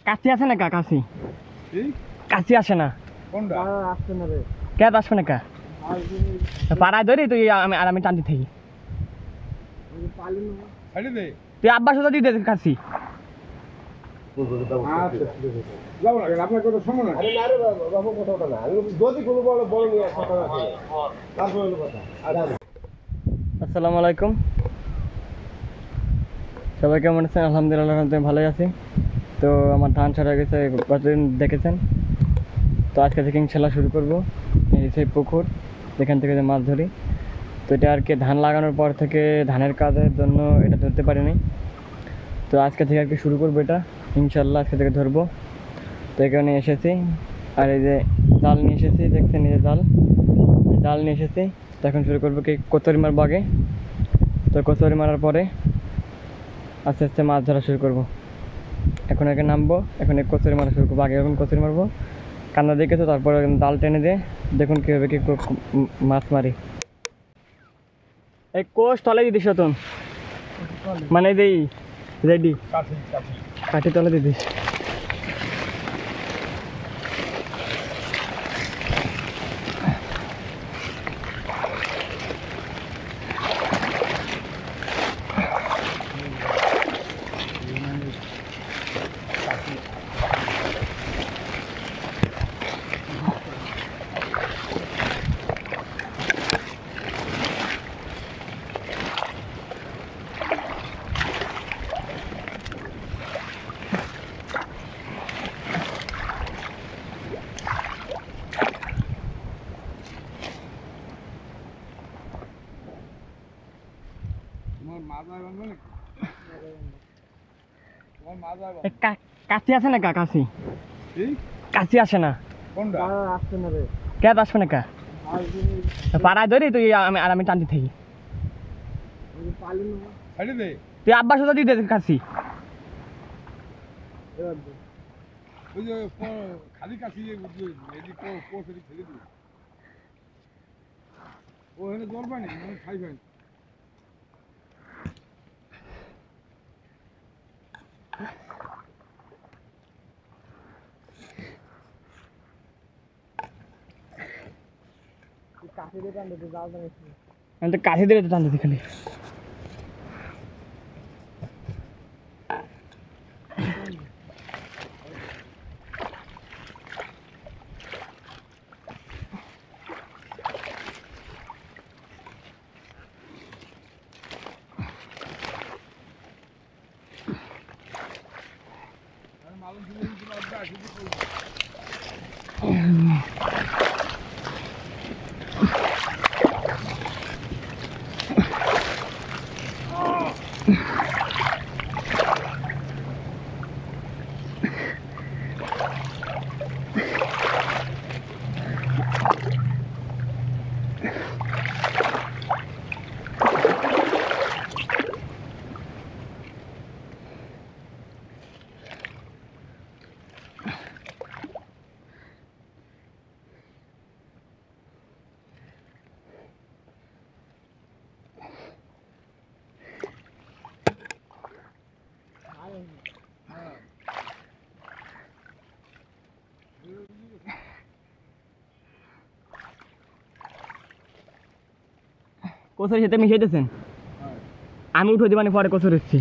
কাশি আছে না কা কাশি কাশি আসে না কে আসবে না কা পাড়ায় ধরি তুই আমি টানতে থাকি তুই আব্বার সাথে দিয়ে দে কাশি আসসালামু আলাইকুম সবাই কেমন আছেন? আলহামদুলিল্লাহ আমি ভালোই আছি। তো আমার ধান ছাড়া গেছে কতদিন দেখেছেন, তো আজকে থেকে ইনশাল্লাহ শুরু করবো। এই সেই পুকুর যেখান থেকে মাছ ধরি, তো এটা আর কি ধান লাগানোর পর থেকে ধানের কাজের জন্য এটা ধরতে পারিনি, তো আজকে থেকে আর কি শুরু করবো এটা ইনশাল্লাহ, আজকে থেকে ধরবো। তো এখানে এসেছি আর এই যে জাল নিয়ে এসেছি, দেখছেন এই যে জাল নিয়ে এসেছি। তো এখন শুরু করবো কি কচুরি মারবো আগে, তো কচুরি মারার পরে আস্তে আস্তে মাছ ধরা শুরু করবো। এখন একে নামবো, এখন এক কচুরি মারা শুরু করবো। আগে এখন কচুরি মারবো, কান্না দেখেছো, তারপরে জাল টেনে দিয়ে দেখুন কীভাবে কি মাছ মারি। এই কোষ তলে দিদিস তুমি, মানে এই রেডি কাঠি তলে দিদিস। কাশি আছে না কা কাশি কাশি আসে না কে আসবে না কা পাড়ায় ধরি তুই আমি টানতে থাকি তুই আব্বার সাথে দিয়ে দে কাশি খালি কাশি ও এখানে জল পানি খাই পানি আমি তো কাশি দিয়ে টানতেছি খালি। কচুরি সাথে মিশিয়ে দিয়েছেন, আমি উঠে দিবানি পরে কচুরি এসছি।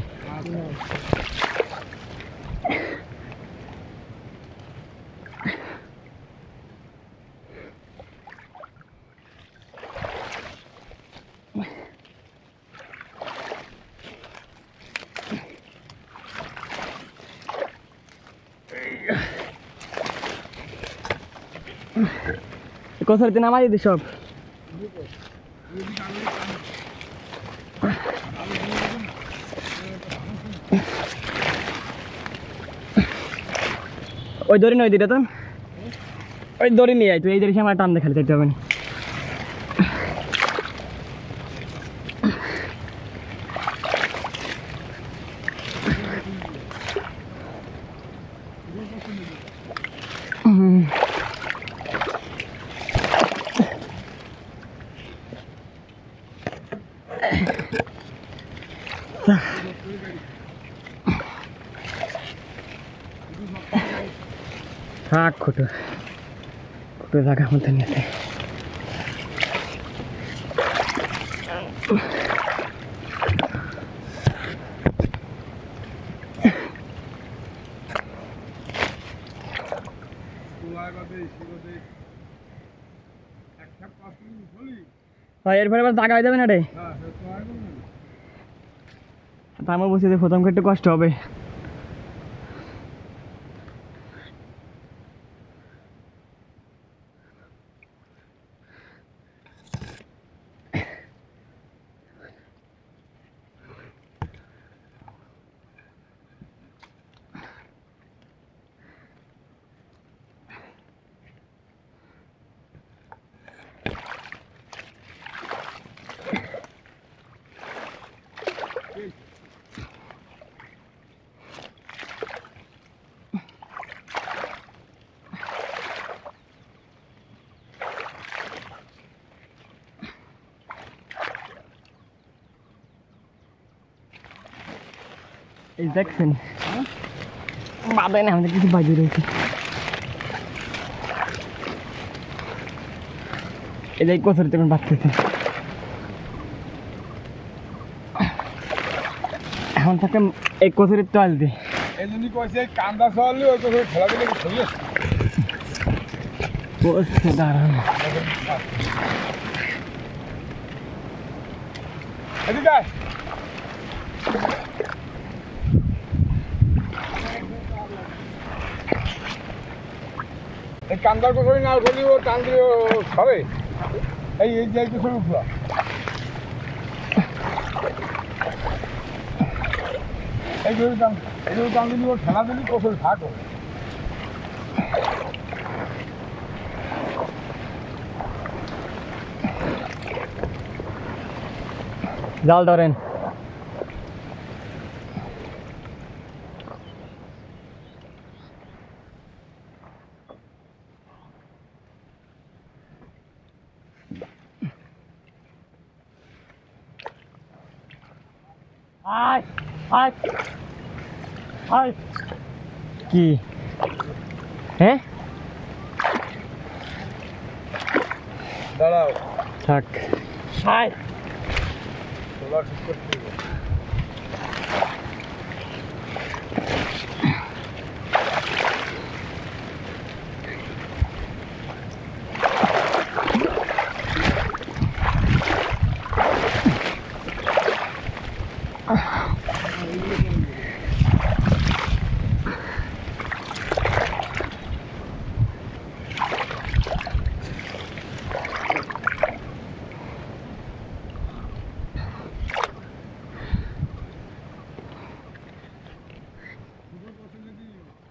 কচুরিতে নামাই দিদি সব। ওই দড়ি নয় দিটা তো, ওই দড়ি নিয়ে আয় তুই, এই দড়ি আমার টান দেখালে দেখতে হবে না। থাক খুঁটো খুঁটো জায়গার মধ্যে নিয়েছে। এরপরে আবার জায়গা হয়ে যাবে না রে, তা আমি বলছি যে প্রথম একটু কষ্ট হবে। এই দেখছেন বাদাই না, আমাদের কিছু বাজে রয়েছে। এই যে কচুরি তখন বাঁচতেছে, এখন থাকে এই কচুরির তল দিয়ে। এই জন্য কইছে কান্দা চললে ওই তো খেলা দিলে চলে বসছে দাঁড়ান। এদিকে আয়। এই কান্দার কোথায় না উঠলি ও টান দিয়ে সরে এই এই যে কোথায় উঠলো এইভাবে টান দিলি ও ঠেলা দিলি কোথায় থাকো। জাল ধরেন। আয় আয় আয় কি হ্যাঁ দাঁড়াও থাক। আয় তোলা ঠিক করতে হবে।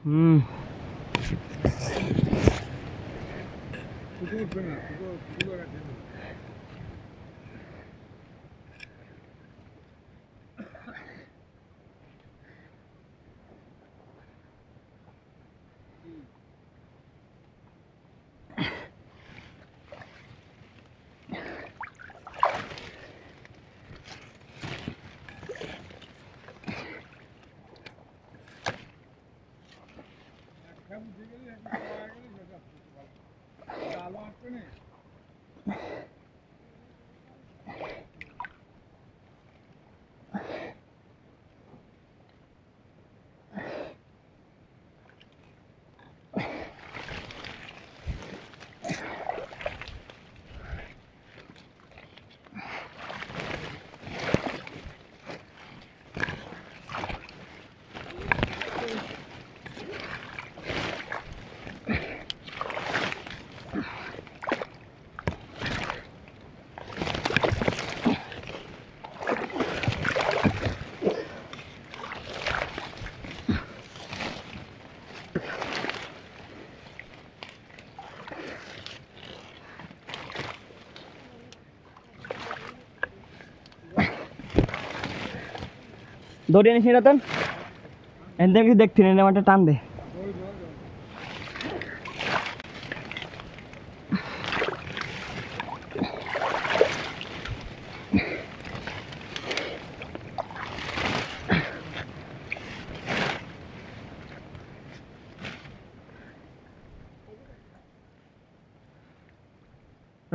হুম দড়ি আনিস রতন, এখান থেকে কিছু দেখছি না, আমারটা টান দে।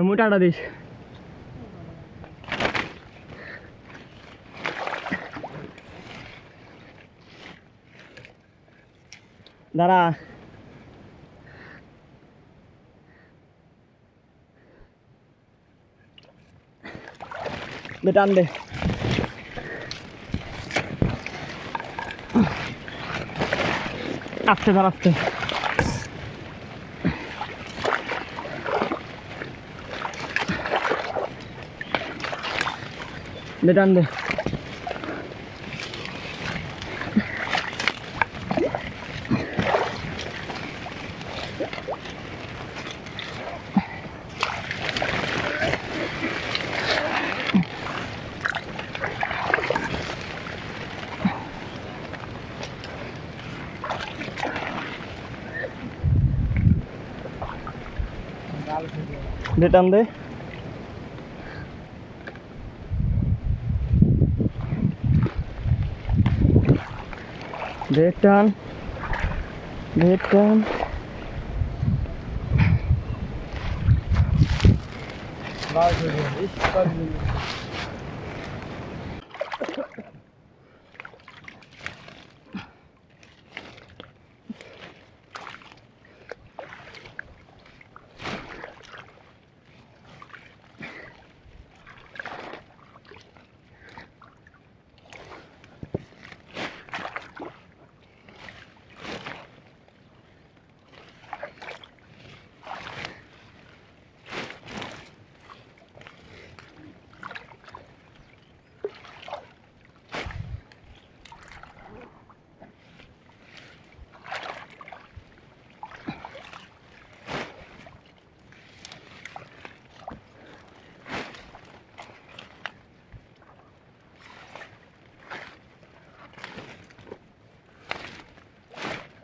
মোটাটা দিস দাঁড়া টান দে আস্তে ধর আস্তে টান দে টান দে টান টান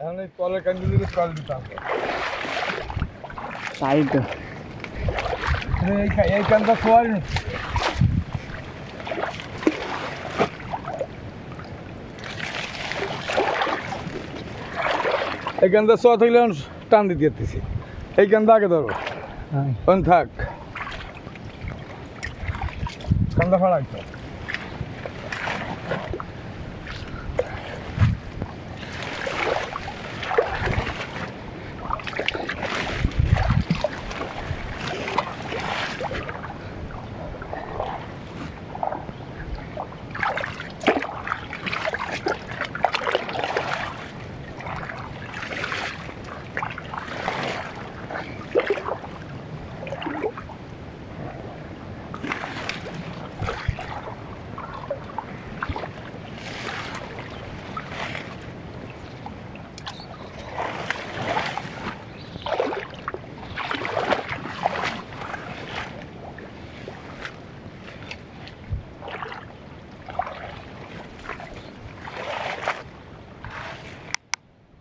এখন এই কলের কান্দিগুলো কল দিতাম তাই তো এই কান্দা শোয়ার নি এই কান্দা শোয়া থাকলে টান দিতে যেতেছি এই কান্দা আগে ধরো কোন থাক কান্দা ফাড়া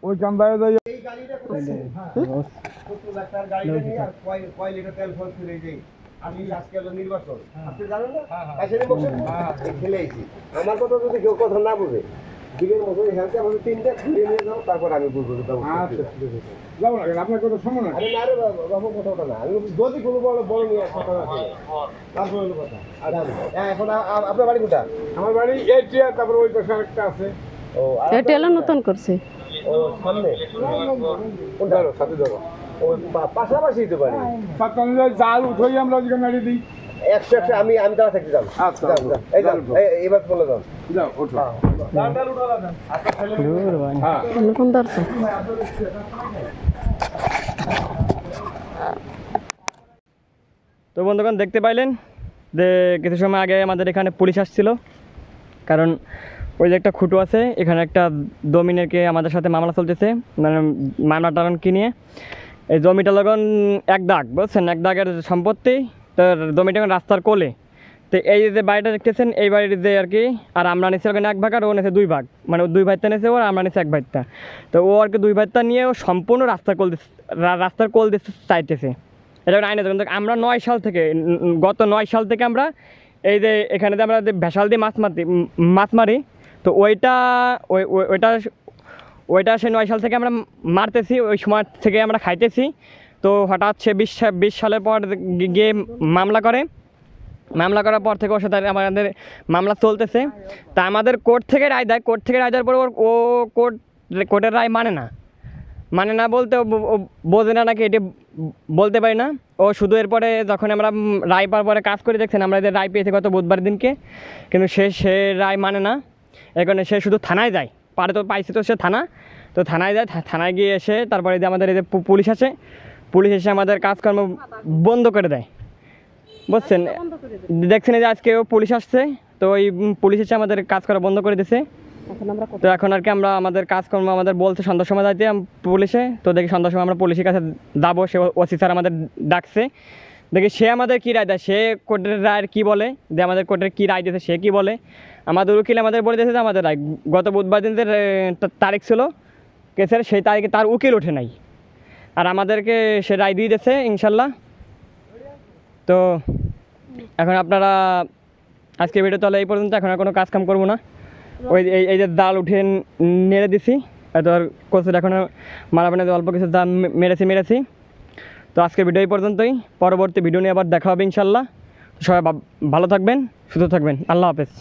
ওই কান্দায় যাই এই গাড়িটা করছে কত লাখ টাকার গাড়িটা নিয়ে আর কয় লিটার তেল ফল ফিরে যাই আমি আজকে হলো নির্বাচন আপনি জানেন না আসলে বলছেন খেলে আইছি আমার কথা যদি কেউ কথা না বুঝে দিকের মতো হেলতে আমাদের তিনটা ঘুরে নিয়ে যাও তারপর আমি বলবো আচ্ছা যাবো না কেন আপনার কথা সময় না আরে না রে বাবু কথা না আমি যদি কোনো বড় বড় নিয়ে কথা আছে তারপর হলো কথা হ্যাঁ এখন আপনার বাড়ি কোথায় আমার বাড়ি এইটিয়া তারপর ওই পাশে একটা আছে ও এটা এলো নতুন করছে ও সামনে কোনটা ধরো সাথে ধরো ও পাশাপাশি দিতে পারি সাত অনুযায়ী জাল উঠেই আমরা ওদিকে নাড়িয়ে দিই একশো একশো আমি দাঁড়া থাকতে যাম আচ্ছা, যাও, যাও। এই যাও এবার বলে যাও যাও ওঠো হ্যাঁ কোন ধরছে তো বন্ধুগণ দেখতে পাইলেন যে কিছু সময় আগে আমাদের এখানে পুলিশ আসছিল, কারণ ওই যে একটা খুঁটো আছে এখানে একটা জমিনেরকে আমাদের সাথে মামলা চলতেছে, মানে মামলা টালন কি নিয়ে এই জমিটা যখন এক দাগ বুঝছেন, এক দাগের সম্পত্তি, তার জমিটা এখন রাস্তার কোলে। তো এই যে বাড়িটা দেখতেছেন এই বাড়ির যে আর কি, আর আমরা নিচ্ছি ওখানে এক ভাগ আর ও নিচ্ছে দুই ভাগ, মানে ও দুই ভাইটা নিচ্ছে ওর, আমরা নিচ্ছি এক ভাইটা। তো ও আর কি দুই ভাইটা নিয়ে ও সম্পূর্ণ রাস্তার কোল দিতে চাইতেছে। এটা আইনে কিন্তু আমরা 9 সাল থেকে গত 9 সাল থেকে আমরা এই যে এখানে যে আমরা যে ভেসাল দিয়ে মাছ মারি, তো ওইটা ওইটা সে 9 সাল থেকে আমরা মারতেছি, ওই সময় থেকে আমরা খাইতেছি। তো তো হঠাৎ সে 20 সালের পর গিয়ে মামলা করে। মামলা করার পর থেকে ওর সাথে আমাদের মামলা চলতেছে। তা আমাদের কোর্ট থেকে রায় দেয়, কোর্ট থেকে রায় দেওয়ার পর ও কোর্টের রায় মানে না বলতে ও বোঝে না নাকি এটি বলতে পারি না। ও শুধু এরপরে যখন আমরা রায় পাওয়ার পরে কাজ করে দেখছেন, আমরা এদের রায় পেয়েছি গত বুধবার দিনকে, কিন্তু সে রায় মানে না। এই কারণে সে শুধু থানায় যায়, পারে তো পাইছে তো সে থানায় যায়। থানায় গিয়ে এসে তারপরে যে আমাদের এই যে পুলিশ আসে, পুলিশ এসে আমাদের কাজকর্ম বন্ধ করে দেয়, বুঝছেন। দেখছেন এই যে আজকেও পুলিশ আসছে, তো ওই পুলিশ এসে আমাদের কাজ করা বন্ধ করে দিছে। তো এখন আর কি আমরা আমাদের কাজকর্ম আমাদের বলছে সন্ধ্যার সময় যাইতে পুলিশে, তো দেখি সন্ধ্যার সময় আমরা পুলিশের কাছে যাবো। সে ওসি স্যার আমাদের ডাকছে, দেখি সে আমাদের কী রায় দেয়, সে কোর্টের রায়ের কী বলে, যে আমাদের কোর্টের কী রায় দিয়েছে সে কী বলে। আমাদের উকিল আমাদের বলে দিয়েছে যে আমাদের রায় গত বুধবার দিন যে তারিখ ছিল কেসের, সেই তারিখে তার উকিল ওঠে নাই, আর আমাদেরকে সে রায় দিয়ে দিয়েছে ইনশাল্লাহ। তো এখন আপনারা আজকে ভিডিও তাহলে এই পর্যন্ত, এখন আর কোনো কাজ কাম করবো না। ওই এই যে জাল উঠে নেড়ে দিছি, হয়তো আর কচুর এখন মারাবেন, অল্প কিছু জাল মেরেছি। তো আজকে ভিডিও এই পর্যন্তই, পরবর্তী ভিডিও নিয়ে আবার দেখা হবে ইনশাল্লাহ। সবাই ভালো থাকবেন, সুস্থ থাকবেন, আল্লাহ হাফেজ।